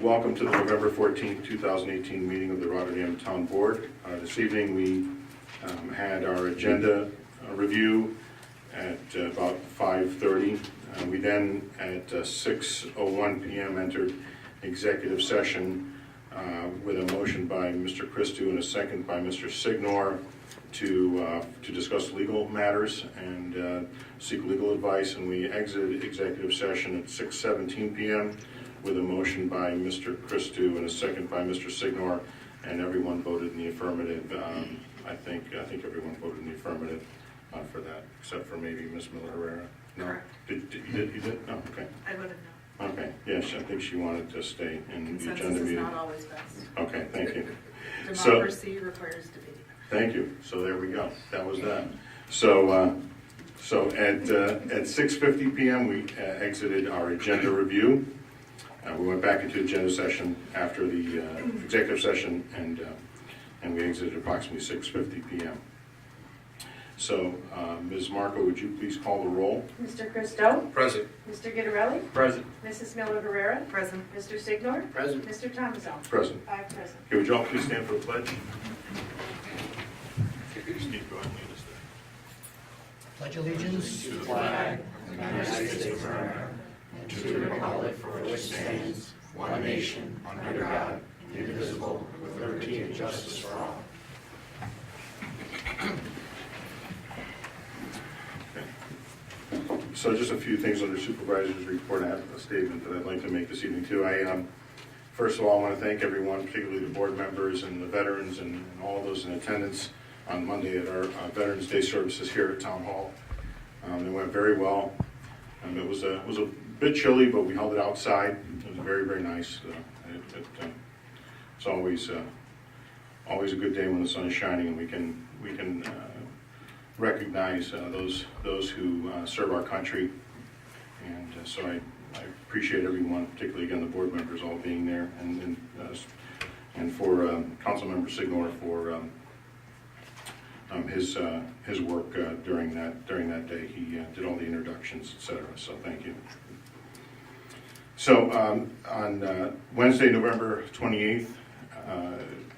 welcome to the November 14th, 2018 meeting of the Rotterdam Town Board. This evening we had our agenda review at about 5:30. We then at 6:01 p.m. entered executive session with a motion by Mr. Christou and a second by Mr. Signor to discuss legal matters and seek legal advice, and we exited executive session at 6:17 p.m. with a motion by Mr. Christou and a second by Mr. Signor, and everyone voted in the affirmative. I think everyone voted in the affirmative for that, except for maybe Ms. Miller-Herrera. No? Correct. You did? No, okay. I would have known. Okay, yes, I think she wanted to stay in the agenda Consensus is meeting. not always best. Okay, thank you. Democracy requires debate. Thank you. So there we go. That was that. So at 6:50 p.m. we exited our agenda review. We went back into agenda session after the executive session, and we exited approximately 6:50 p.m. So, Ms. Marco, would you please call the roll? Mr. Christou? Present. Mr. Guidarelli? Present. Mrs. Miller-Herrera? Present. Mr. Signor? Present. Mr. Thomason? Present. 5 present. Okay, would you all please stand for the pledge? Steve, go ahead and lead us there. Pledge allegiance to the flag of the United States of America and to the republic for which it stands, one nation, under God, indivisible, with liberty and justice for all. So just a few things under supervisor's report. I have a statement that I'd like to make this evening too. First of all, I want to thank everyone, particularly the board members and the veterans and all those in attendance on Monday at our Veterans Day services here at Town Hall. It went very well. It was a bit chilly, but we held it outside. It was very, very nice. It's always a good day when the sun is shining and we can recognize those who serve our country. And so I appreciate everyone, particularly again the board members all being there, and for Councilmember Signor for his work during that day. He did all the introductions, etc. So thank you. So on Wednesday, November 28th,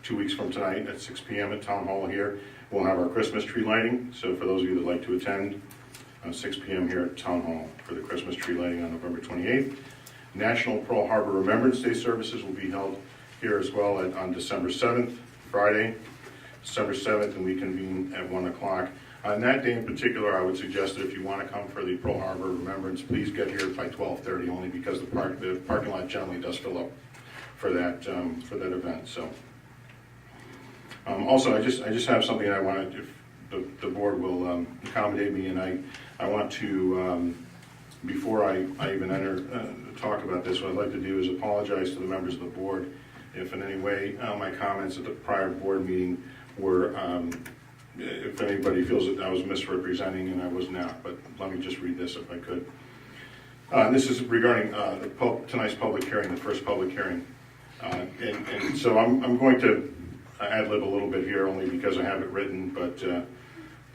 2 weeks from tonight at 6 p.m. at Town Hall here, we'll have our Christmas tree lighting. So for those of you that like to attend, 6 p.m. here at Town Hall for the Christmas tree lighting on November 28th. National Pearl Harbor Remembrance Day services will be held here as well on December 7th, Friday, December 7th, and we convene at 1 o'clock. On that day in particular, I would suggest that if you want to come for the Pearl Harbor Remembrance, please get here by 12:30, only because the parking lot generally does fill up for that event. So, also, I just have something I wanted, if the board will accommodate me, and I want to, before I even talk about this, what I'd like to do is apologize to the members of the board if in any way my comments at the prior board meeting were, if anybody feels that I was misrepresenting, and I was not, but let me just read this if I could. This is regarding tonight's public hearing, the first public hearing. And so I'm going to ad-lib a little bit here only because I have it written, but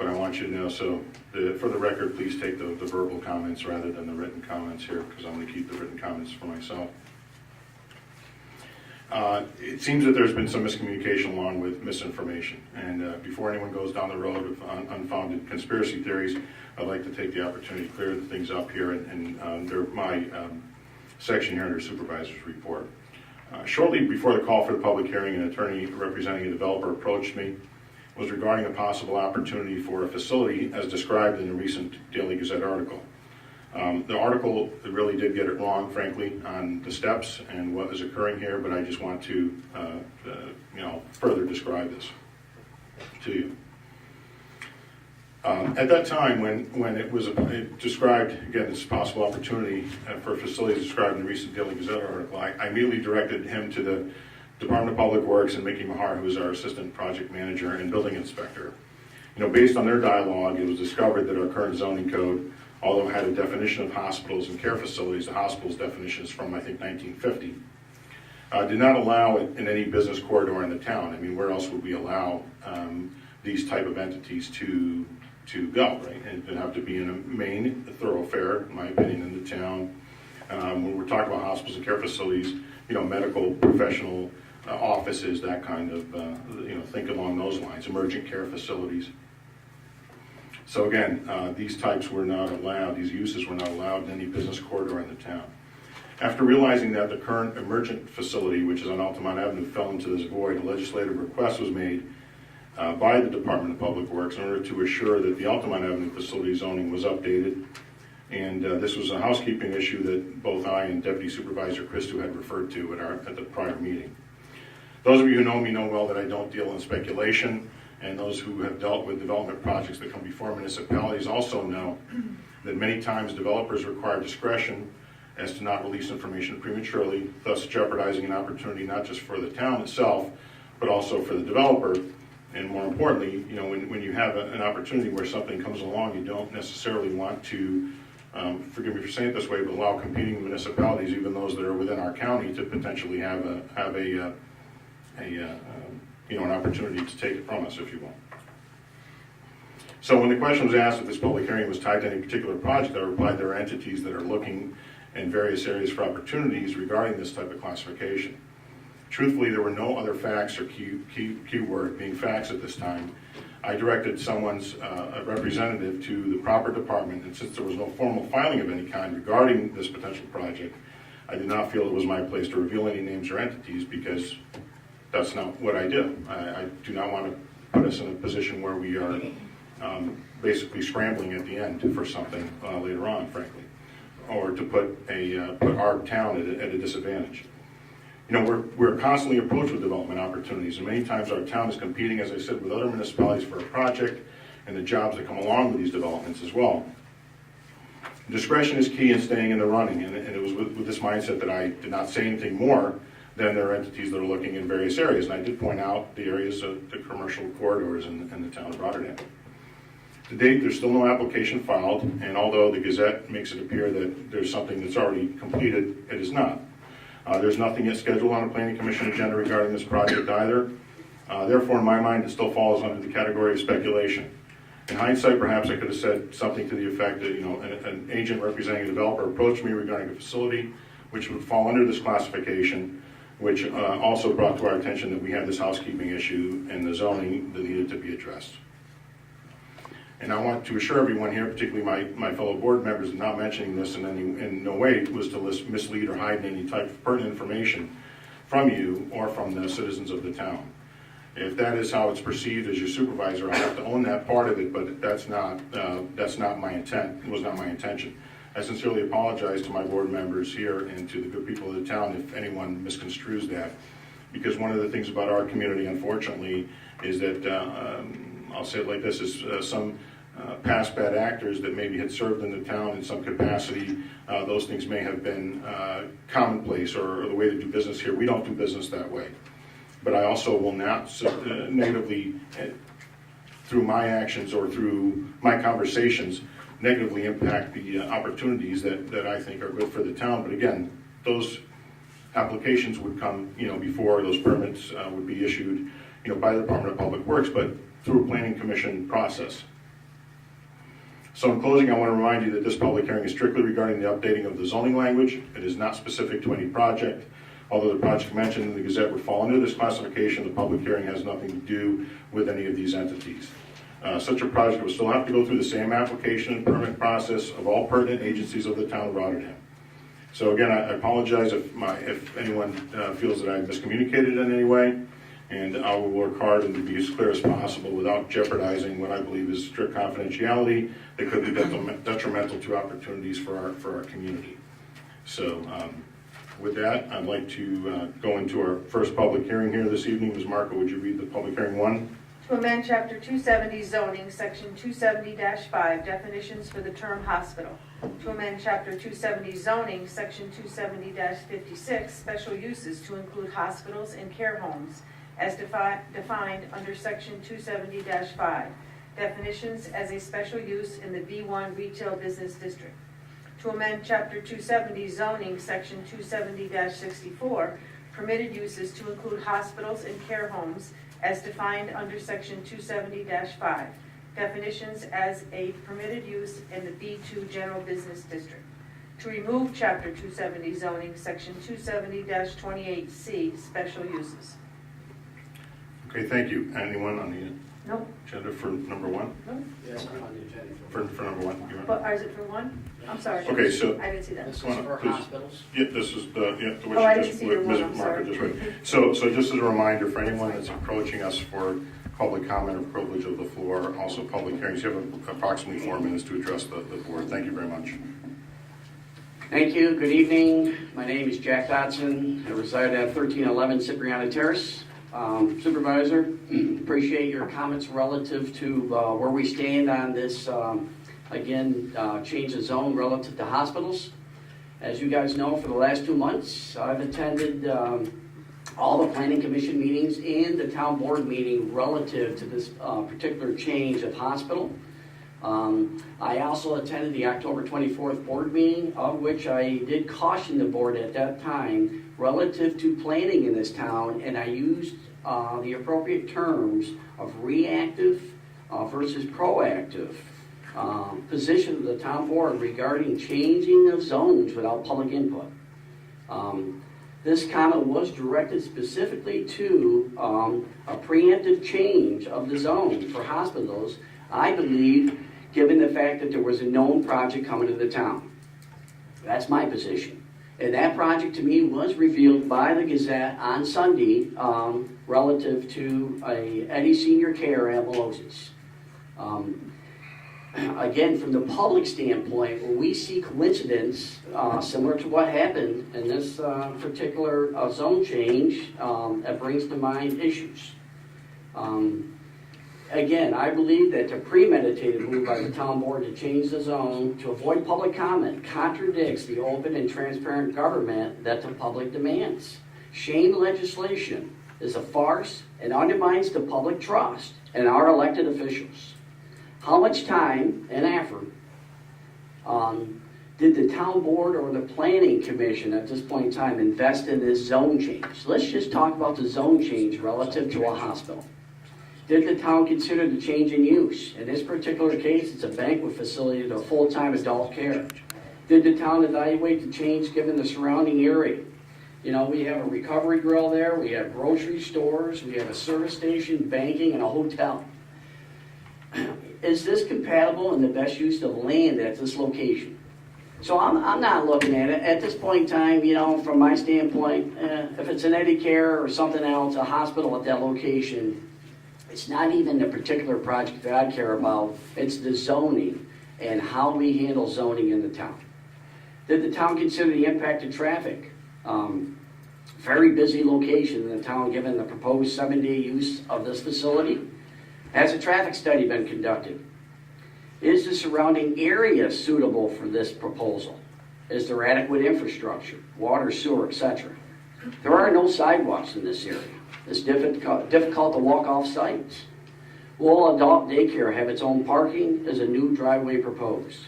I want you to know, so for the record, please take the verbal comments rather than the written comments here, because I'm going to keep the written comments for myself. It seems that there's been some miscommunication along with misinformation, and before anyone goes down the road of unfounded conspiracy theories, I'd like to take the opportunity to clear things up here and under my section here under supervisor's report. Shortly before the call for the public hearing, an attorney representing a developer approached me. It was regarding a possible opportunity for a facility as described in a recent Daily Gazette article. The article really did get it wrong, frankly, on the steps and what is occurring here, but I just want to further describe this to you. At that time, when it was described, again, this possible opportunity for facilities described in the recent Daily Gazette article, I immediately directed him to the Department of Public Works and Mickey Mahar, who is our assistant project manager and building inspector. Based on their dialogue, it was discovered that our current zoning code, although it had a definition of hospitals and care facilities, the hospitals definition is from, I think, 1950, did not allow it in any business corridor in the town. I mean, where else would we allow these type of entities to go, right? And it would have to be in a main thoroughfare, in my opinion, in the town. When we're talking about hospitals and care facilities, medical professional offices, that kind of, think along those lines, emergent care facilities. So again, these types were not allowed, these uses were not allowed in any business corridor in the town. After realizing that the current emergent facility, which is on Altamont Avenue, fell into this void, a legislative request was made by the Department of Public Works in order to assure that the Altamont Avenue facility zoning was updated. And this was a housekeeping issue that both I and Deputy Supervisor Christou had referred to at the prior meeting. Those of you who know me know well that I don't deal in speculation, and those who have dealt with development projects that come before municipalities also know that many times developers require discretion as to not release information prematurely, thus jeopardizing an opportunity not just for the town itself, but also for the developer. And more importantly, when you have an opportunity where something comes along, you don't necessarily want to, forgive me for saying it this way, but allow competing municipalities, even those that are within our county, to potentially have an opportunity to take it from us, if you will. So when the question was asked if this public hearing was tied to any particular project, I replied there are entities that are looking in various areas for opportunities regarding this type of classification. Truthfully, there were no other facts or key word being facts at this time. I directed someone's a representative to the proper department, and since there was no formal filing of any kind regarding this potential project, I did not feel it was my place to reveal any names or entities because that's not what I do. I do not want to put us in a position where we are basically scrambling at the end for something later on, frankly, or to put our town at a disadvantage. We're constantly approached with development opportunities, and many times our town is competing, as I said, with other municipalities for a project and the jobs that come along with these developments as well. Discretion is key in staying in the running, and it was with this mindset that I did not say anything more than there are entities that are looking in various areas, and I did point out the areas of the commercial corridors in the town of Rotterdam. To date, there's still no application filed, and although the Gazette makes it appear that there's something that's already completed, it is not. There's nothing yet scheduled on a planning commission agenda regarding this project either. Therefore, in my mind, it still falls under the category of speculation. In hindsight, perhaps I could have said something to the effect that, an agent representing a developer approached me regarding a facility which would fall under this classification, which also brought to our attention that we had this housekeeping issue and the zoning that needed to be addressed. And I want to assure everyone here, particularly my fellow board members, that not mentioning this in no way was to mislead or hide any type of pertinent information from you or from the citizens of the town. If that is how it's perceived as your supervisor, I have to own that part of it, but that's not my intent. It was not my intention. I sincerely apologize to my board members here and to the good people of the town if anyone misconstrues that, because one of the things about our community, unfortunately, is that I'll say it like this: is some past bad actors that maybe had served in the town in some capacity, those things may have been commonplace or the way to do business here. We don't do business that way. But I also will not negatively, through my actions or through my conversations, negatively impact the opportunities that I think are good for the town. But again, those applications would come, before those permits would be issued, by the Department of Public Works, but through a planning commission process. So in closing, I want to remind you that this public hearing is strictly regarding the updating of the zoning language. It is not specific to any project. Although the project mentioned in the Gazette would fall under this classification, the public hearing has nothing to do with any of these entities. Such a project would still have to go through the same application and permit process of all pertinent agencies of the town of Rotterdam. So again, I apologize if anyone feels that I've miscommunicated in any way, and I will work hard and to be as clear as possible without jeopardizing what I believe is strict confidentiality that could be detrimental to opportunities for our community. So with that, I'd like to go into our first public hearing here this evening. Ms. Marco, would you read the public hearing one? To amend Chapter 270 zoning, Section 270-5, definitions for the term hospital. To amend Chapter 270 zoning, Section 270-56, special uses to include hospitals and care homes as defined under Section 270-5, definitions as a special use in the B1 Retail Business District. To amend Chapter 270 zoning, Section 270-64, permitted uses to include hospitals and care homes as defined under Section 270-5, definitions as a permitted use in the B2 General Business District. to remove Chapter 270 zoning, Section 270-28C, special uses. Okay, thank you. Anyone on the No, agenda for number one? Yes, I'm on the agenda. For number one? You want- but is it for one? I'm sorry. Okay, so- I didn't see that. This is Come on, for please. hospitals. Yeah, this is the, yeah, the Oh, I what didn't you just, see your what one, Ms. I'm Marker sorry. just read. So just as a reminder for anyone that's approaching us for public comment or privilege of the floor, also public hearings, you have approximately 4 minutes to address the board. Thank you very much. Thank you. Good evening. My name is Jack Dodson. I reside at 1311 Cipriana Terrace. Supervisor, appreciate your comments relative to where we stand on this, change of zone relative to hospitals. As you guys know, for the last 2 months, I've attended all the planning commission meetings and the town board meeting relative to this particular change of hospital. I also attended the October 24th board meeting, of which I did caution the board at that time relative to planning in this town, and I used the appropriate terms of reactive versus proactive position of the town board regarding changing of zones without public input. This comment was directed specifically to a preemptive change of the zone for hospitals, I believe, given the fact that there was a known project coming to the town. That's my position. And that project to me was revealed by the Gazette on Sunday relative to a Eddie Senior Care at Melosi's. Again, from the public standpoint, when we see coincidence similar to what happened in this particular zone change, it brings to mind issues. Again, I believe that the premeditated move by the town board to change the zone to avoid public comment contradicts the open and transparent government that the public demands. Shane legislation is a farce and undermines the public trust in our elected officials. How much time and effort did the town board or the planning commission at this point in time invest in this zone change? Let's just talk about the zone change relative to a hospital. Did the town consider the change in use? In this particular case, it's a banquet facility to full-time adult care. Did the town evaluate the change given the surrounding area? You know, we have a recovery grill there, we have grocery stores, we have a service station, banking, and a hotel. Is this compatible in the best use of land at this location? So I'm not looking at it. At this point in time, you know, from my standpoint, if it's an Eddie Care or something else, a hospital at that location, it's not even the particular project that I care about. It's the zoning and how we handle zoning in the town. Did the town consider the impact of traffic? Very busy location in the town given the proposed 7-day use of this facility. Has a traffic study been conducted? Is the surrounding area suitable for this proposal? Is there adequate infrastructure, water, sewer, etc.? There are no sidewalks in this area. It's difficult to walk off site. Will adult daycare have its own parking? Is a new driveway proposed?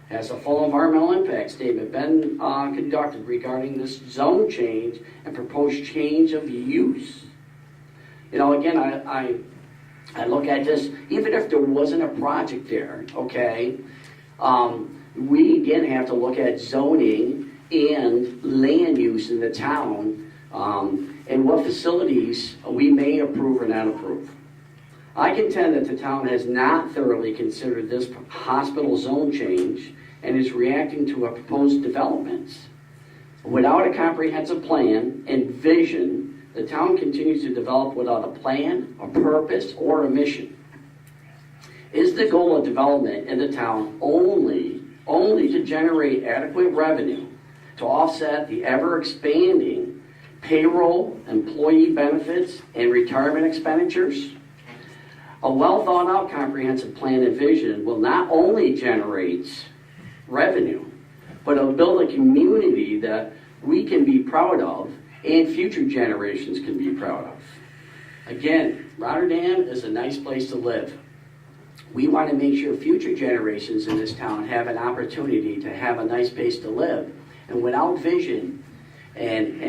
Has a full environmental impact statement been conducted regarding this zone change and proposed change of use? You know, again, I look at this, even if there wasn't a project there, okay, we again have to look at zoning and land use in the town and what facilities we may approve or not approve. I contend that the town has not thoroughly considered this hospital zone change and is reacting to a proposed development. Without a comprehensive plan and vision, the town continues to develop without a plan, a purpose, or a mission. Is the goal of development in the town only to generate adequate revenue to offset the ever-expanding payroll, employee benefits, and retirement expenditures? A well-thought-out comprehensive plan and vision will not only generate revenue, but it'll build a community that we can be proud of and future generations can be proud of. Again, Rotterdam is a nice place to live. We want to make sure future generations in this town have an opportunity to have a nice place to live. And without vision and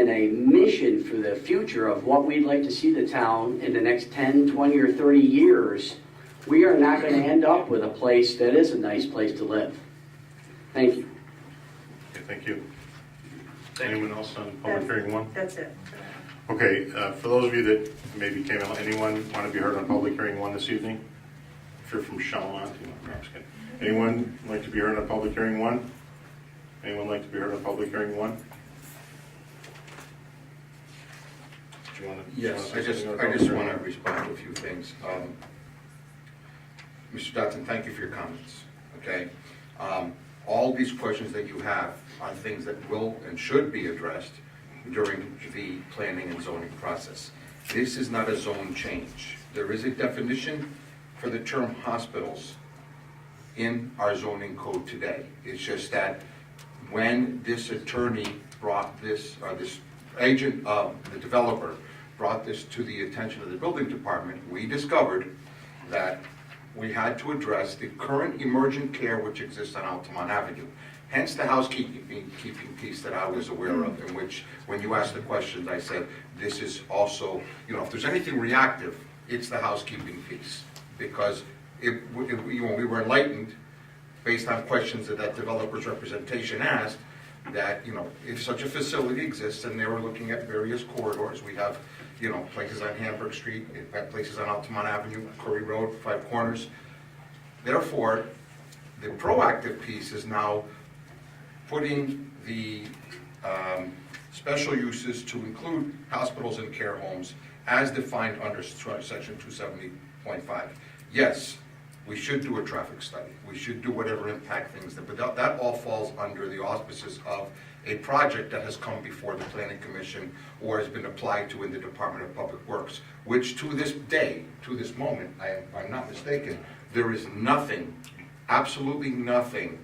a mission for the future of what we'd like to see the town in the next 10, 20, or 30 years, we are not going to end up with a place that is a nice place to live. Thank you. Okay, thank you. Thank you. Anyone else on public hearing one? That's it. Okay, for those of you that maybe came in, anyone want to be heard on public hearing one this evening? If you're from Shellmont, I'm just kidding. Anyone like to be heard on public hearing one? Anyone like to be heard on public hearing one? Do you want to? Yes, I just want to respond to a few things. Mr. Dotson, thank you for your comments, okay? All these questions that you have are things that will and should be addressed during the planning and zoning process. This is not a zone change. There is a definition for the term hospitals in our zoning code today. It's just that when this attorney brought this, or this agent of the developer brought this to the attention of the building department, we discovered that we had to address the current emergent care which exists on Altamont Avenue. Hence the housekeeping piece that I was aware of, in which when you asked the questions, I said, this is also, if there's anything reactive, it's the housekeeping piece. Because when we were enlightened, based on questions that developer's representation asked, that, if such a facility exists, and they were looking at various corridors, we have, places on Hamburg Street, places on Altamont Avenue, Curry Road, Five Corners. Therefore, the proactive piece is now putting the special uses to include hospitals and care homes as defined under section 270.5. Yes, we should do a traffic study. We should do whatever impact things, but that all falls under the auspices of a project that has come before the Planning Commission or has been applied to in the Department of Public Works, which to this day, to this moment, if I'm not mistaken, there is nothing, absolutely nothing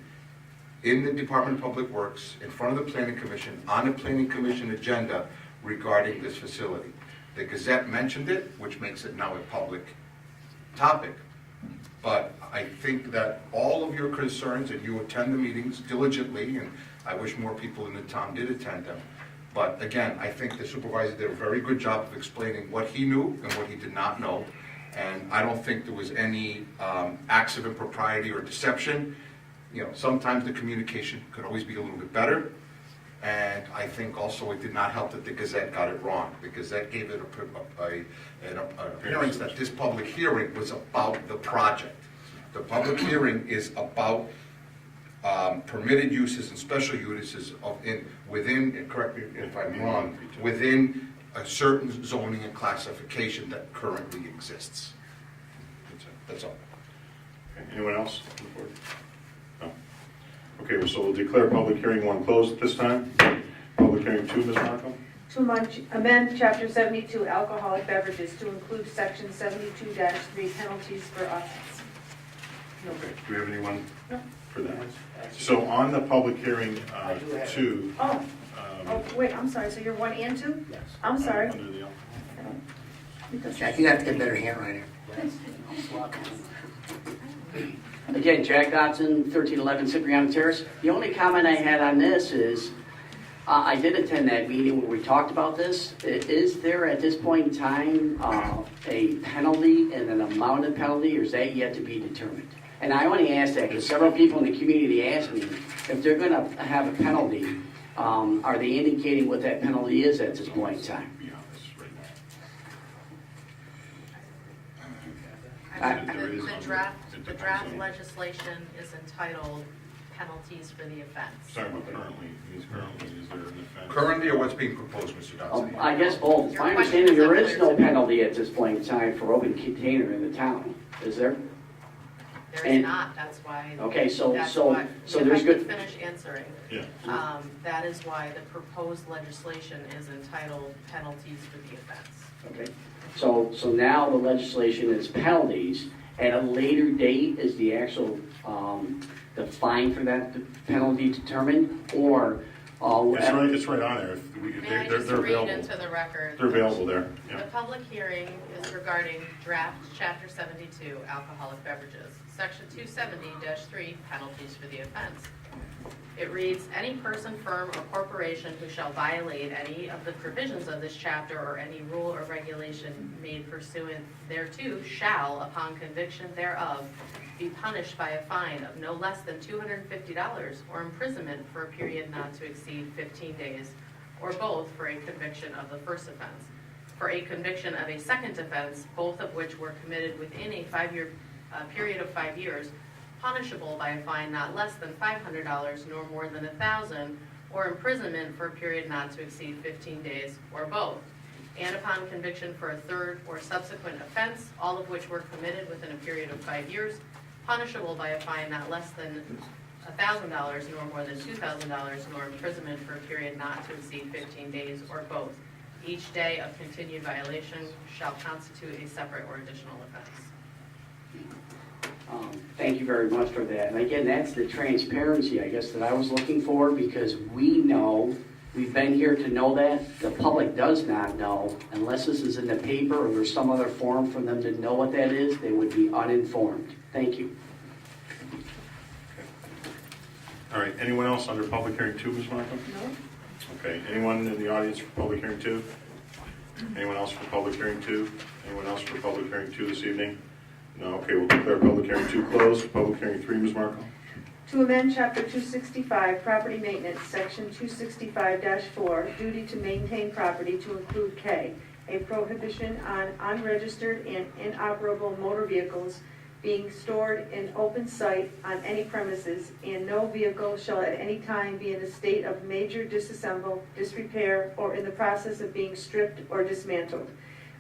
in the Department of Public Works, in front of the Planning Commission, on the Planning Commission agenda regarding this facility. The Gazette mentioned it, which makes it now a public topic. But I think that all of your concerns, and you attend the meetings diligently, and I wish more people in the town did attend them. But again, I think the supervisor did a very good job of explaining what he knew and what he did not know. And I don't think there was any acts of impropriety or deception. Sometimes the communication could always be a little bit better. And I think also it did not help that the Gazette got it wrong. The Gazette gave it an appearance that this public hearing was about the project. The public hearing is about permitted uses and special uses within, and correct me if I'm wrong, within a certain zoning and classification that currently exists. That's all. Okay, anyone else on the board? No. Okay, so we'll declare public hearing one closed at this time. Public hearing two, Ms. Marco? To amend Chapter 72 alcoholic beverages to include Section 72-3 penalties for offense. Okay, do we have anyone No. for that? So on the public hearing two. Oh, wait, I'm sorry, so you're 1 and 2? Yes. I'm sorry. Under the alcohol. Because- Jack, you have to get better handwriting. Again, Jack Dotson, 1311 Cipriano Terrace. The only comment I had on this is, I did attend that meeting where we talked about this. Is there at this point in time a penalty and an amount of penalty, or is that yet to be determined? And I only ask that because several people in the community asked me if they're going to have a penalty, are they indicating what that penalty is at this point in time? Be honest right The There is draft, under- the draft legislation is entitled penalties for the offense. Sorry about currently, is there an offense? Currently, or what's being proposed, Mr. Dodson? I guess both. Your My question understanding, is there unclear is no to me. penalty at this point in time for open container in the town, is there? There And- is not, that's why. Okay, so that's why- there's If I good. could finish answering, Yeah. that is why the proposed legislation is entitled penalties for the offense. Okay, so now the legislation is penalties. At a later date, is the actual, the fine for that penalty determined? Or, It's right on there. If May I they're just read available. into the record? They're available there, The yeah. public hearing is regarding draft Chapter 72, alcoholic beverages, Section 270-3, penalties for the offense. It reads, any person, firm, or corporation who shall violate any of the provisions of this chapter or any rule or regulation made pursuant thereto shall, upon conviction thereof, be punished by a fine of no less than $250 or imprisonment for a period not to exceed 15 days, or both for a conviction of the first offense. For a conviction of a second offense, both of which were committed within a five-year period of 5 years, punishable by a fine not less than $500 nor more than $1,000, or imprisonment for a period not to exceed 15 days, or both. And upon conviction for a third or subsequent offense, all of which were committed within a period of 5 years, punishable by a fine not less than $1,000 nor more than $2,000, nor imprisonment for a period not to exceed 15 days, or both. Each day of continued violation shall constitute a separate or additional offense. Thank you very much for that. And again, that's the transparency, I guess, that I was looking for, because we know, we've been here to know that. The public does not know. Unless this is in the paper or there's some other forum for them to know what that is, they would be uninformed. Thank you. All right, anyone else under public hearing 2, Ms. Markham? No? Okay, anyone in the audience for public hearing 2? Anyone else for public hearing 2? Anyone else for public hearing 2 this evening? No, okay, we'll declare public hearing 2 closed. Public hearing 3, Ms. Markham? To amend Chapter 265, property maintenance, Section 265-4, duty to maintain property to include K, a prohibition on unregistered and inoperable motor vehicles being stored in open site on any premises, and no vehicle shall at any time be in a state of major disassemble, disrepair, or in the process of being stripped or dismantled.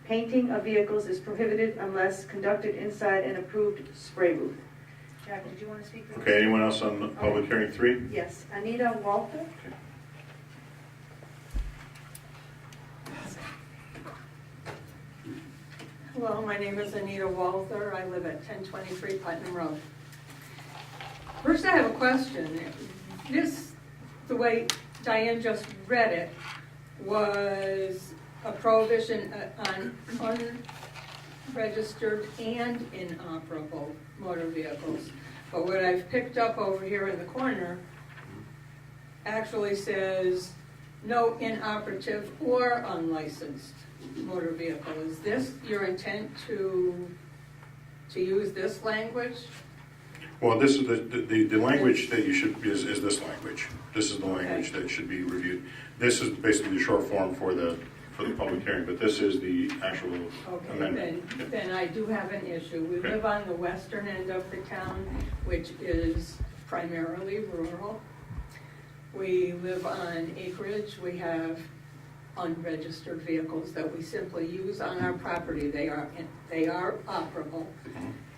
Painting of vehicles is prohibited unless conducted inside an approved spray booth. Jack, did you want to speak for this? Okay, anyone else on public hearing 3? Yes, Anita Walter. Hello, my name is Anita Walther. I live at 1023 Putnam Road. First, I have a question. This, the way Diane just read it, was a prohibition on unregistered and inoperable motor vehicles. But what I've picked up over here in the corner actually says no inoperative or unlicensed motor vehicle. Is this your intent to use this language? Well, this is the language that you should, is this language. This is the language that should be reviewed. This is basically the short form for the public hearing, but this is the actual amendment. Then I do have an issue. We live on the western end of the town, which is primarily rural. We live on acreage. We have unregistered vehicles that we simply use on our property. They are operable.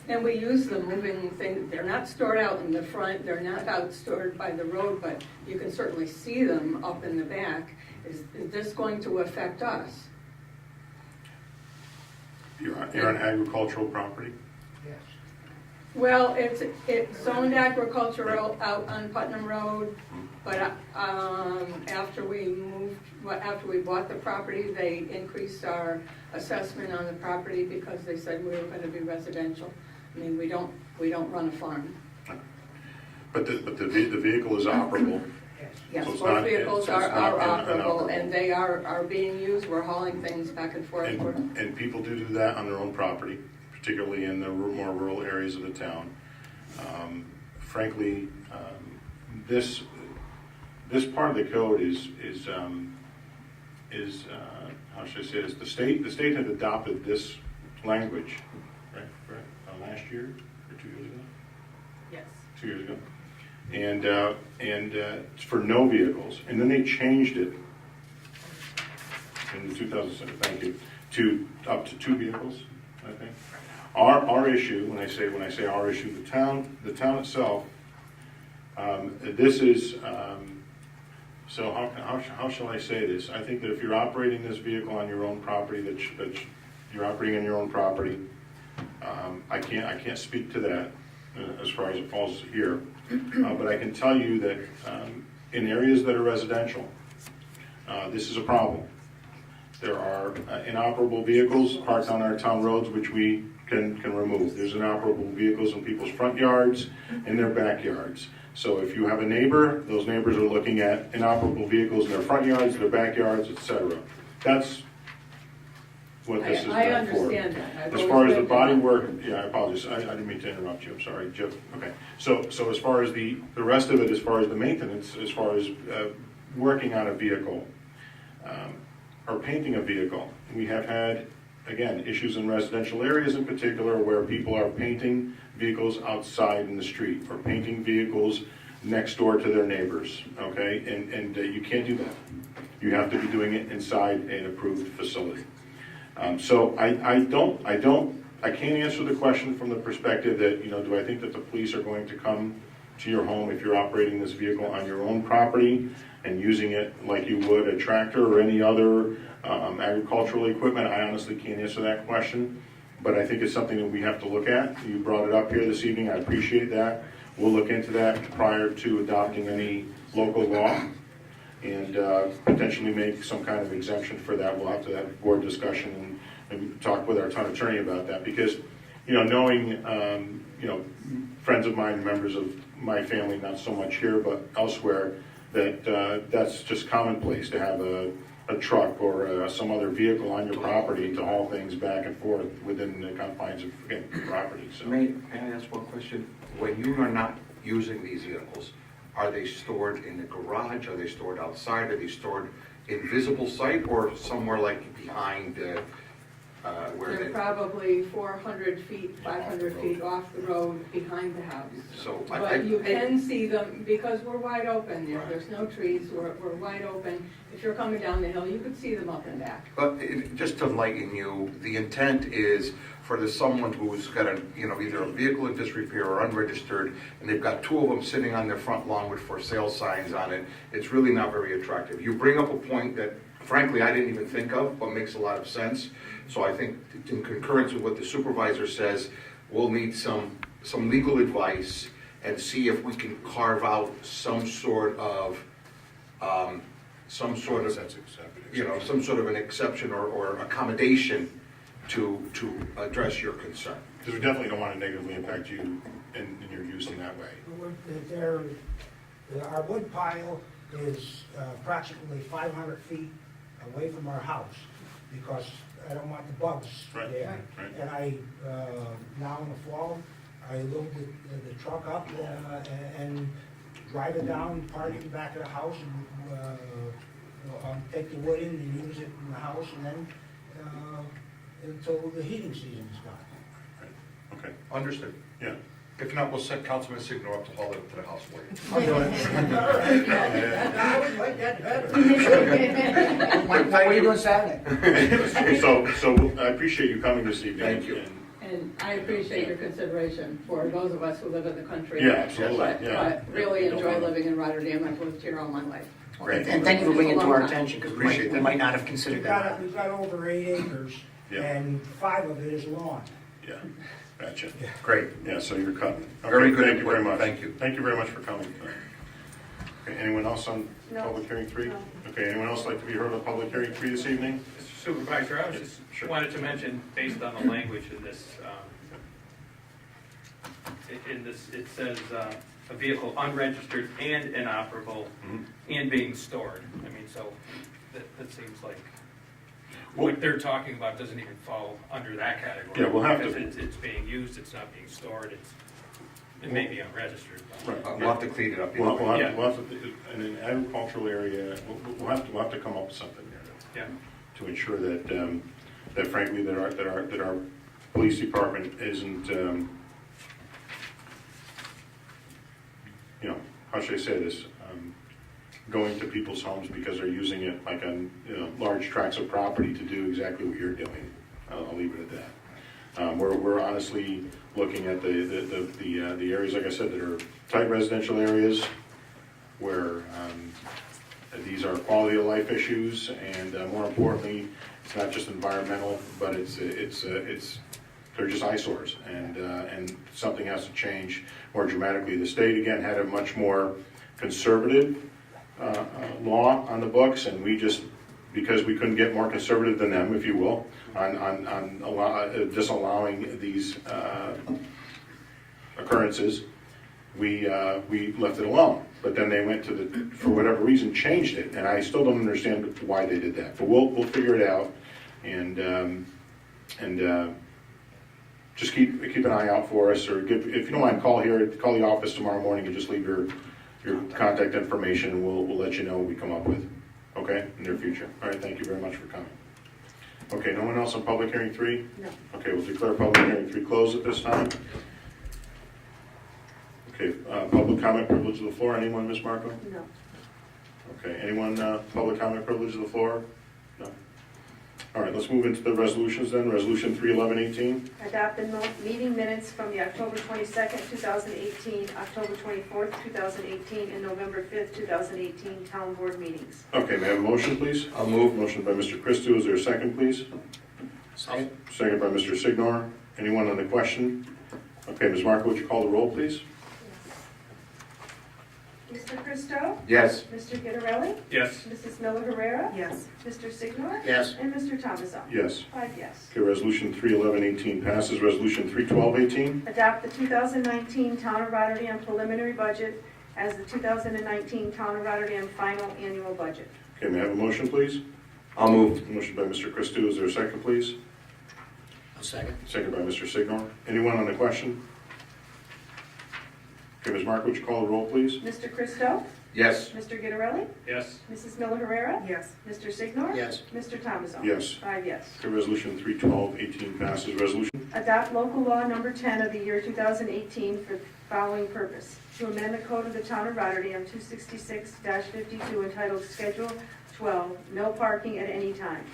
And we use them moving things. They're not stored out in the front. They're not out stored by the road, but you can certainly see them up in the back. Is this going to affect us? You're on agricultural property? Yes. Well, it's zoned agricultural out on Putnam Road, but after we bought the property, they increased our assessment on the property because they said we were going to be residential. I mean, we don't run a farm. But the vehicle is operable. Yes, So it's both not- vehicles it's are not operable, inoperable. and they are being used. We're hauling things back and forth. And people do that on their own property, particularly in the more rural areas of the town. Frankly, this part of the code is how should I say this? The state had adopted this language, right? Last year or 2 years ago. Yes. 2 years ago. And it's for no vehicles, and then they changed it in 2007, thank you, to up to 2 vehicles, I think. Our issue, when I say our issue, the town itself, this is, so how shall I say this? I think that if you're operating this vehicle on your own property, that you're operating on your own property, I can't speak to that as far as it falls here, but I can tell you that in areas that are residential, This is a problem. There are inoperable vehicles parked on our town roads which we can remove. There's inoperable vehicles in people's front yards, in their backyards. So if you have a neighbor, those neighbors are looking at inoperable vehicles in their front yards, their backyards, etc. That's what this is I meant for. understand that. I've As always far as the read body that. work, yeah, I apologize, I didn't mean to interrupt you, I'm sorry, Jeff. Okay, so as far as the rest of it, as far as the maintenance, as far as working on a vehicle, or painting a vehicle, we have had, again, issues in residential areas in particular where people are painting vehicles outside in the street, or painting vehicles next door to their neighbors, okay? And you can't do that. You have to be doing it inside an approved facility. So I can't answer the question from the perspective that, do I think that the police are going to come to your home if you're operating this vehicle on your own property and using it like you would a tractor or any other agricultural equipment? I honestly can't answer that question, but I think it's something that we have to look at. You brought it up here this evening, I appreciate that. We'll look into that prior to adopting any local law and potentially make some kind of exemption for that. We'll have to have board discussion and talk with our town attorney about that, because, knowing, friends of mine, members of my family, not so much here, but elsewhere, that that's just commonplace to have a truck or some other vehicle on your property to haul things back and forth within the confines of, again, property, so. May I ask one question? When you are not using these vehicles, are they stored in the garage? Are they stored outside? Are they stored in visible sight or somewhere like behind where They're they? probably 400 feet, 500 feet off the road behind the house. So But you can see them because we're wide open there. There's no trees, we're wide open. If you're coming down the hill, you could see them up and back. But just to enlighten you, the intent is for someone who's got either a vehicle in disrepair or unregistered, and they've got two of them sitting on their front lawn with for sale signs on it. It's really not very attractive. You bring up a point that, frankly, I didn't even think of, but makes a lot of sense. So I think, in concurrence with what the supervisor says, we'll need some legal advice and see if we can carve out some sort of some sort of an exception or accommodation to address your concern. Because we definitely don't want to negatively impact you in your use in that way. Our wood pile is approximately 500 feet away from our house because I don't want the bugs Right, there. right. And I, now in the fall, I load the truck up and drive it down, park it in the back of the house, and take the wood in and use it in the house, and then until the heating season is gone. Right. Okay, Understood. yeah. If not, we'll set Councilman Signo up to haul it to the house for you. I'm doing it. All right, I always like that better. What are you doing Saturday? So I appreciate you coming this evening. Thank you. And I appreciate your consideration for those of us who live in the country. Yeah, absolutely, But yeah. really enjoy living in Rotterdam. I've lived here all my life. Great. And thank you for bringing it to our attention, because Appreciate we that. might not have considered that. We've got over 8 acres, Yeah. and 5 of it is lawn. Yeah, gotcha. Great. Yeah, so you're cutting. Okay, Very good Thank you very input. much. Thank you. Thank you very much for coming. Okay, anyone else on No. public hearing 3? No. Okay, anyone else like to be heard on public hearing 3 this evening? Mr. Supervisor, I was Yes, sure. just wanted to mention, based on the language in this, it says a vehicle unregistered and inoperable Mhm. and being stored. I mean, so that seems like Well- what they're talking about doesn't even fall under that category. Yeah, we'll have to- Because it's being used, it's not being stored, it may be unregistered. but- Right. We'll have to clean it up. We'll have Yeah. to, in an agricultural area, we'll have to come up with something there Yeah, to ensure that, that frankly, that our police department isn't, how should I say this? Going to people's homes because they're using it like on, large tracts of property to do exactly what you're doing. I'll leave it at that. We're honestly looking at the areas, like I said, that are tight residential areas where these are quality of life issues, and more importantly, it's not just environmental, but they're just eyesores, and something has to change more dramatically. The state, again, had a much more conservative law on the books, and we just, because we couldn't get more conservative than them, if you will, on disallowing these occurrences, we left it alone. But then they went to for whatever reason, changed it, and I still don't understand why they did that. But we'll figure it out, and just keep an eye out for us, or if you don't mind, call the office tomorrow morning and just leave your contact information, and we'll let you know what we come up with, okay, in the near future. All right, thank you very much for coming. Okay, no one else on public hearing 3? No. Okay, we'll declare public hearing 3 closed at this time. Okay, public comment privilege of the floor, anyone, Ms. Marco? No. Okay, anyone, public comment privilege of the floor? No. All right, let's move into the resolutions then. Resolution 31118. Adopt the meeting minutes from the October 22nd, 2018, October 24th, 2018, and November 5th, 2018 town board meetings. Okay, may I have a motion, please? I'll move. Motion by Mr. Christou, is there a second, please? Second. Second by Mr. Signor. Anyone on the question? Okay, Ms. Marco, would you call the roll, please? Mr. Christou? Yes. Mr. Gitterelli? Yes. Mrs. Miller Herrera? Yes. Mr. Signor? Yes. And Mr. Thomason? Yes. 5 yes. Okay, resolution 31118 passes. Resolution 31218. Adopt the 2019 Town of Rotterdam preliminary budget as the 2019 Town of Rotterdam final annual budget. Okay, may I have a motion, please? I'll move. Motion by Mr. Christou, is there a second, please? I'll second. Second by Mr. Signor. Anyone on the question? Okay, Ms. Marco, would you call the roll, please? Mr. Christou? Yes. Mr. Gitterelli? Yes. Mrs. Miller Herrera? Yes. Mr. Signor? Yes. Mr. Thomason? Yes. 5 yes. Okay, resolution 31218 passes. Resolution. Adopt local law number 10 of the year 2018 for the following purpose: to amend the code of the Town of Rotterdam 266-52 entitled Schedule 12, no parking at any time,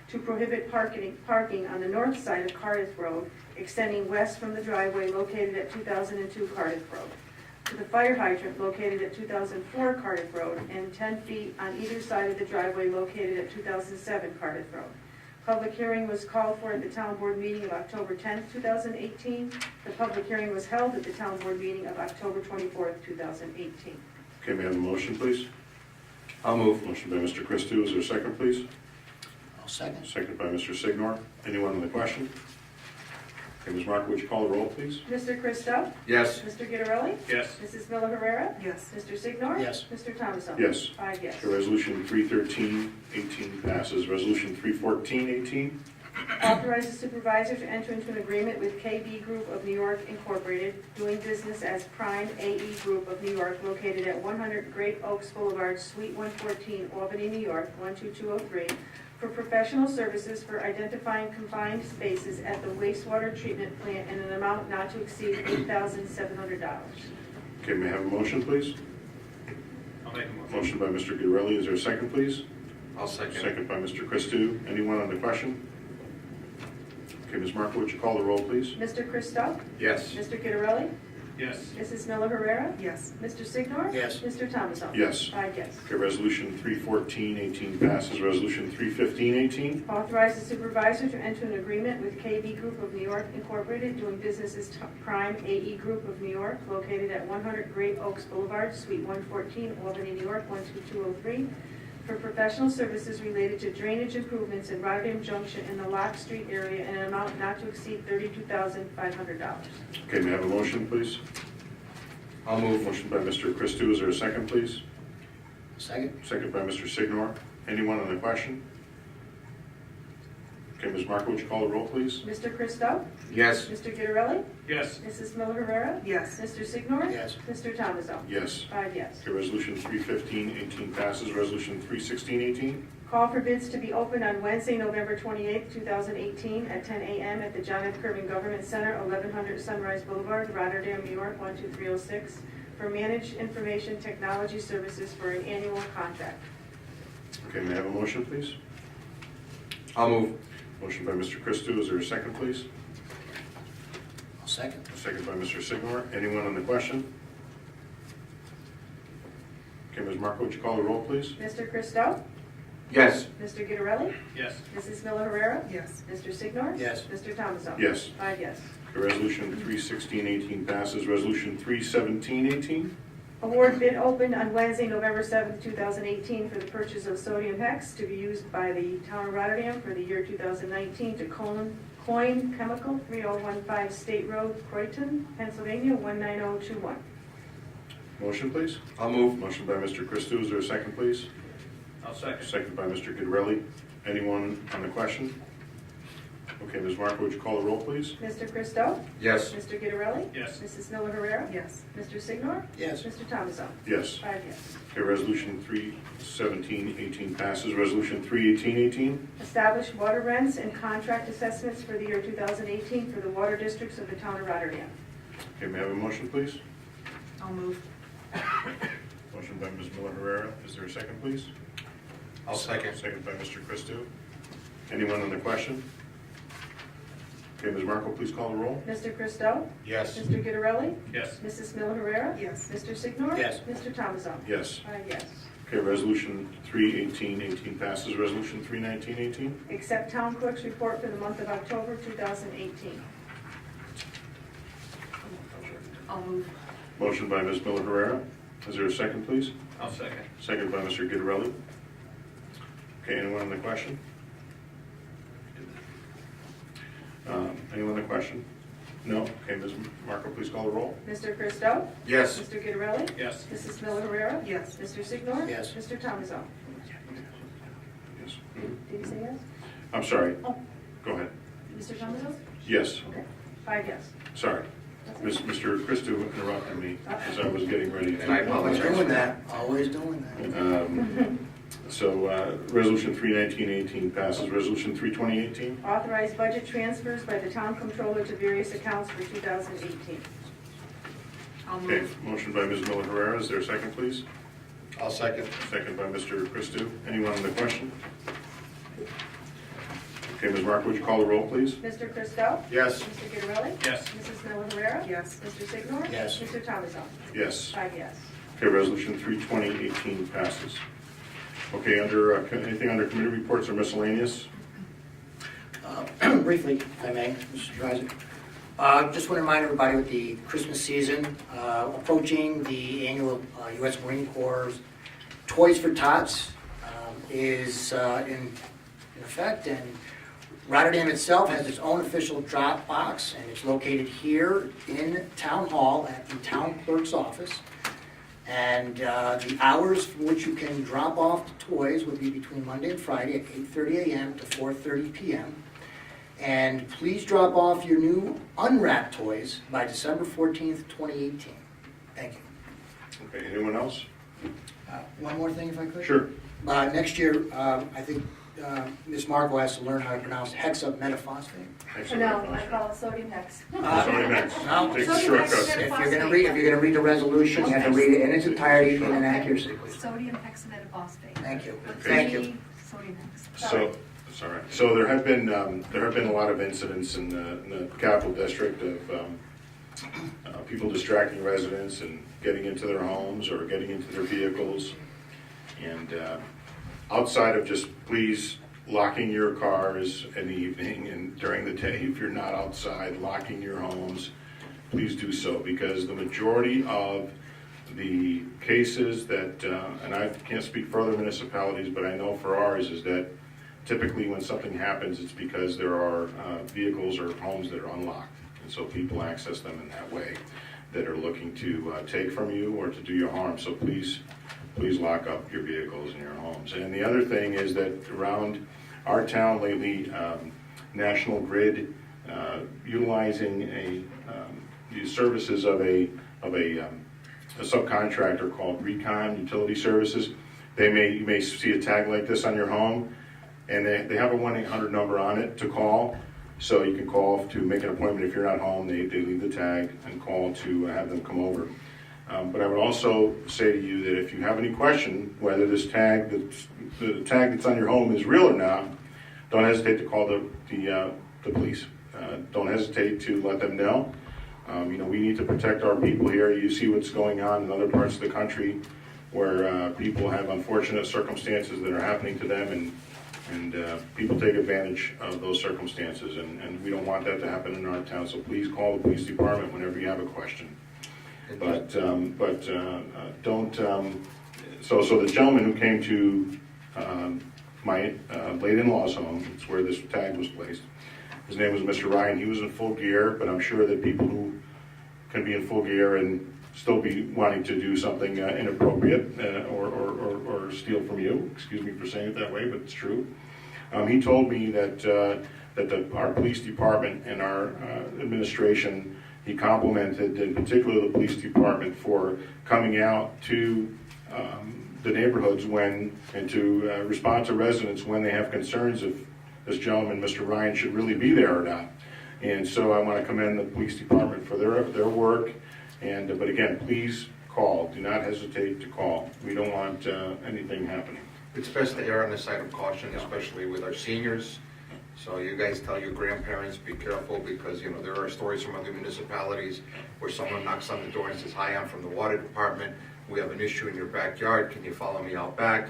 to prohibit parking on the north side of Cardiff Road, extending west from the driveway located at 2002 Cardiff Road, to the fire hydrant located at 2004 Cardiff Road, and 10 feet on either side of the driveway located at 2007 Cardiff Road. Public hearing was called for at the town board meeting of October 10th, 2018. The public hearing was held at the town board meeting of October 24th, 2018. Okay, may I have a motion, please? I'll move. Motion by Mr. Christou, is there a second, please? I'll second. Second by Mr. Signor. Anyone on the question? Okay, Ms. Marco, would you call the roll, please? Mr. Christou? Yes. Mr. Gitterelli? Yes. Mrs. Miller Herrera? Yes. Mr. Signor? Yes. Mr. Thomason? Yes. 5 yes. Okay, resolution 31318 passes. Resolution 31418. Authorize the supervisor to enter into an agreement with KB Group of New York Incorporated, doing business as Prime AE Group of New York, located at 100 Great Oaks Boulevard, Suite 114, Albany, New York, 12203, for professional services for identifying confined spaces at the wastewater treatment plant in an amount not to exceed $8,700. Okay, may I have a motion, please? I'll make a motion. Motion by Mr. Gitterelli, is there a second, please? I'll second. Second by Mr. Christou. Anyone on the question? Okay, Ms. Marco, would you call the roll, please? Mr. Christou? Yes. Mr. Gitterelli? Yes. Mrs. Miller Herrera? Yes. Mr. Signor? Yes. Mr. Thomason? Yes. 5 yes. Okay, resolution 31418 passes. Resolution 31518. Authorize the supervisor to enter an agreement with KB Group of New York Incorporated, doing business as Prime AE Group of New York, located at 100 Great Oaks Boulevard, Suite 114, Albany, New York, 12203, for professional services related to drainage improvements in Rotterdam Junction in the Lock Street area in an amount not to exceed $32,500. Okay, may I have a motion, please? I'll move. Motion by Mr. Christou, is there a second, please? Second. Second by Mr. Signor. Anyone on the question? Okay, Ms. Marco, would you call the roll, please? Mr. Christou? Yes. Mr. Gitterelli? Yes. Mrs. Miller Herrera? Yes. Mr. Signor? Yes. Mr. Thomason? Yes. 5 yes. Okay, resolution 31518 passes. Resolution 31618. Call for bids to be opened on Wednesday, November 28th, 2018, at 10 a.m. at the John F. Kirby Government Center, 1100 Sunrise Boulevard, Rotterdam, New York, 12306, for Managed Information Technology Services for an annual contract. Okay, may I have a motion, please? I'll move. Motion by Mr. Christou, is there a second, please? I'll second. Second by Mr. Signor. Anyone on the question? Okay, Ms. Marco, would you call the roll, please? Mr. Christou? Yes. Mr. Gitterelli? Yes. Mrs. Miller Herrera? Yes. Mr. Signor? Yes. Mr. Thomason? Yes. 5 yes. Okay, resolution 31618 passes. Resolution 31718. Award bid opened on Wednesday, November 7th, 2018 for the purchase of sodium hex to be used by the town of Rotterdam for the year 2019 to Coin Chemical, 3015 State Road, Croydon, Pennsylvania, 19021. Motion, please. I'll move. Motion by Mr. Christou, is there a second, please? I'll second. Second by Mr. Guidarelli. Anyone on the question? Okay, Ms. Marco, would you call the roll, please? Mr. Christou? Yes. Mr. Guidarelli? Yes. Mrs. Miller Herrera? Yes. Mr. Signor? Yes. Mr. Thomason? Yes. 5 yes. Okay, resolution 31718 passes. Resolution 31818. Establish water rents and contract assessments for the year 2018 for the water districts of the town of Rotterdam. Okay, may I have a motion, please? I'll move. Motion by Ms. Miller Herrera. Is there a second, please? I'll second. Second by Mr. Christou. Anyone on the question? Okay, Ms. Marco, please call the roll. Mr. Christou? Yes. Mr. Guidarelli? Yes. Mrs. Miller Herrera? Yes. Mr. Signor? Yes. Mr. Thomason? Yes. 5 yes. Okay, resolution 31818 passes. Resolution 31918. Accept town clerk's report for the month of October 2018. I'll move. Motion by Ms. Miller Herrera. Is there a second, please? I'll second. Second by Mr. Guidarelli. Okay, anyone on the question? Anyone on the question? No? Okay, Ms. Marco, please call the roll. Mr. Christou? Yes. Mr. Guidarelli? Yes. Mrs. Miller Herrera? Yes. Mr. Signor? Yes. Mr. Thomason? Yes. Did you say yes? I'm sorry. Oh. Go ahead. Mr. Thomason? Yes, Okay. 5 yes. sorry. Mr. Christou interrupted me as I was getting ready And I to. Always apologize. doing that, always doing that. So, resolution 31918 passes. Resolution 32018. Authorize budget transfers by the town controller to various accounts for 2018. I'll Okay, move. motion by Ms. Miller Herrera. Is there a second, please? I'll second. Second by Mr. Christou. Anyone on the question? Okay, Ms. Marco, would you call the roll, please? Mr. Christou? Yes. Mr. Guidarelli? Yes. Mrs. Miller Herrera? Yes. Mr. Signor? Yes. Mr. Thomason? Yes. 5 yes. Okay, resolution 32018 passes. Okay, under, anything under committee reports or miscellaneous? Briefly, if I may, Mr. Supervisor. Just want to remind everybody with the Christmas season approaching, the annual U.S. Marine Corps Toys for Tots is in effect, and Rotterdam itself has its own official drop box, and it's located here in Town Hall at the Town Clerk's office. And the hours for which you can drop off the toys would be between Monday and Friday at 8:30 a.m. to 4:30 p.m. And please drop off your new unwrapped toys by December 14th, 2018. Thank you. Okay, anyone else? One more thing, if I could? Sure. Next year, I think Ms. Margot has to learn how to pronounce hexametaphosphate. No, I call it sodium hex. Sorry, next. No. Take the Sodium shortcut. If you're gonna read the resolution, you have to read it in its entirety in an accuracy, please. Sodium hexametaphosphate. Thank you. Thank you. Sodium hex. So, sorry. So there have been a lot of incidents in the capital district of people distracting residents and getting into their homes or getting into their vehicles. And outside of just please locking your cars in the evening and during the day, if you're not outside, locking your homes, please do so, because the majority of the cases that, and I can't speak for other municipalities, but I know for ours, is that typically when something happens, it's because there are vehicles or homes that are unlocked. And so people access them in that way, that are looking to take from you or to do you harm. So please lock up your vehicles and your homes. And the other thing is that around our town lately, National Grid, utilizing the services of a subcontractor called Recon Utility Services, you may see a tag like this on your home, and they have a 1-800 number on it to call. So you can call to make an appointment. If you're not home, they leave the tag and call to have them come over. But I would also say to you that if you have any question whether this tag, the tag that's on your home is real or not, don't hesitate to call the police. Don't hesitate to let them know. We need to protect our people here. You see what's going on in other parts of the country where people have unfortunate circumstances that are happening to them, and people take advantage of those circumstances, and we don't want that to happen in our town. So please call the police department whenever you have a question. But don't, so the gentleman who came to my late in-laws home, it's where this tag was placed, his name was Mr. Ryan. He was in full gear, but I'm sure that people who can be in full gear and still be wanting to do something inappropriate or steal from you, excuse me for saying it that way, but it's true. He told me that our police department and our administration, he complimented in particular the police department for coming out to the neighborhoods and to respond to residents when they have concerns if this gentleman, Mr. Ryan, should really be there or not. And so I want to commend the police department for their work. But again, please call. Do not hesitate to call. We don't want anything happening. It's best to err on the side of caution, especially with our seniors. So you guys tell your grandparents, be careful, because, you know, there are stories from other municipalities where someone knocks on the door and says, "Hi, I'm from the water department. We have an issue in your backyard. Can you follow me out back?"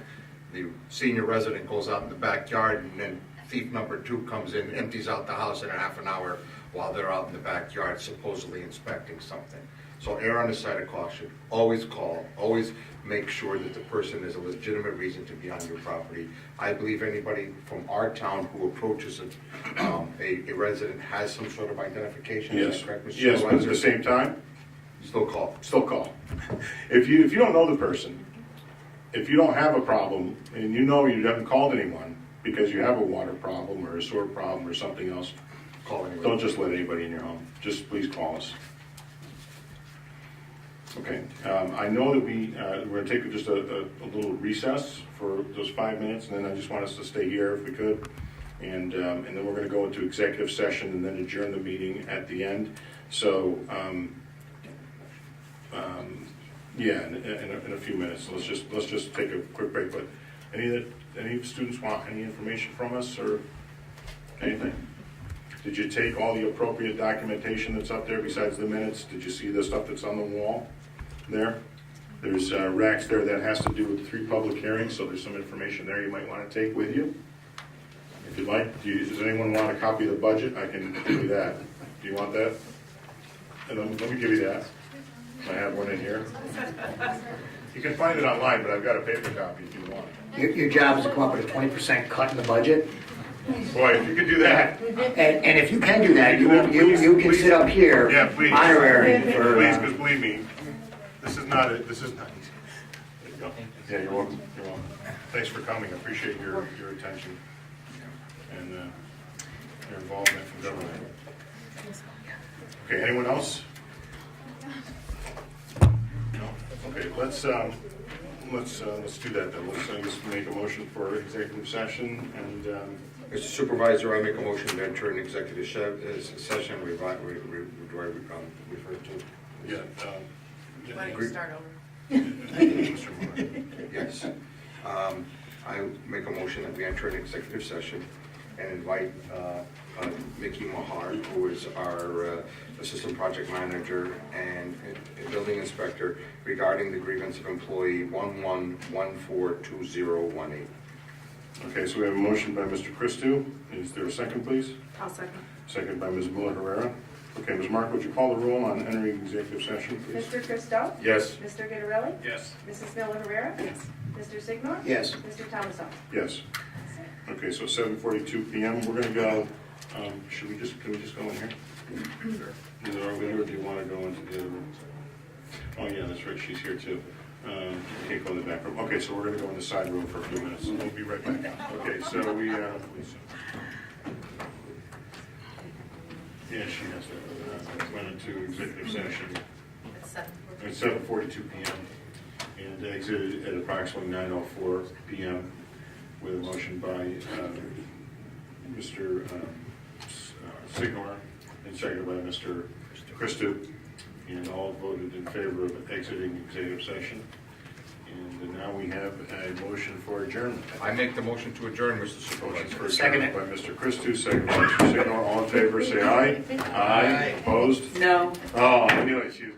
The senior resident goes out in the backyard, and then thief number 2 comes in, empties out the house in a half an hour while they're out in the backyard supposedly inspecting something. So err on the side of caution. Always call. Always make sure that the person has a legitimate reason to be on your property. I believe anybody from our town who approaches a resident has some sort of identification. Is Yes, that correct, Mr. yes, but at Supervisor? the same time, Still call. still call. If you don't know the person, if you don't have a problem, and you know you haven't called anyone because you have a water problem or a sewer problem or something else, Call anyway. don't just let anybody in your home. Just please call us. Okay, I know that we're going to take just a little recess for those 5 minutes, and then I just want us to stay here if we could. And then we're going to go into executive session and then adjourn the meeting at the end. So, yeah, in a few minutes. So let's just take a quick break. But any students want any information from us or anything? Did you take all the appropriate documentation that's up there besides the minutes? Did you see the stuff that's on the wall there? There's racks there that has to do with 3 public hearings, so there's some information there you might want to take with you. If you'd like, does anyone want a copy of the budget? I can give you that. Do you want that? And let me give you that. I have one in here. You can find it online, but I've got a paper copy if you want. Your job is to come up with a 20% cut in the budget. Boy, if you could do that. And if you can do that, you can sit up here Yeah, please. honorary for. Please, because believe me, this is not easy. There you go. Yeah, you're welcome. You're welcome. Thanks for coming. I appreciate your attention and your involvement from government. Okay, anyone else? No? Okay, let's do that then. Let's just make a motion for executive session and, Mr. Supervisor, I make a motion to enter an executive session. Do I refer to? yeah. Why don't you start over? Mr. Moore. Yes. I make a motion that we enter an executive session and invite Mickey Mahar, who is our assistant project manager and building inspector, regarding the grievance of employee 11142018. Okay, so we have a motion by Mr. Christou. Is there a second, please? I'll second. Second by Ms. Muller Herrera. Okay, Ms. Mark, would you call the roll on entering executive session, please? Mr. Christou? Yes. Mr. Gitterelli? Yes. Mrs. Miller Herrera? Yes. Mr. Signor? Yes. Mr. Thomason? Yes. Okay, so 7:42 PM, we're gonna go, can we just go in here? Sure. Either are we, or do you wanna go into the other room? Oh, yeah, that's right, she's here too. You can't go in the back room. Okay, so we're gonna go in the side room for a few minutes, we'll be right back. Okay, so we, yeah, she has to, went into executive session. It's 7:42. It's 7:42 PM and exited at approximately 9:04 PM with a motion by Mr. Signor and seconded by Mr. Christou, and all voted in favor of exiting executive session. And now we have a motion for adjournment. I make the motion to adjourn, Mr. Motion Supervisor. for Second adjournment it. by Mr. Christou, second by Mr. Signor. All in favor, say aye. Aye. Opposed? No. Oh, I knew it. She was-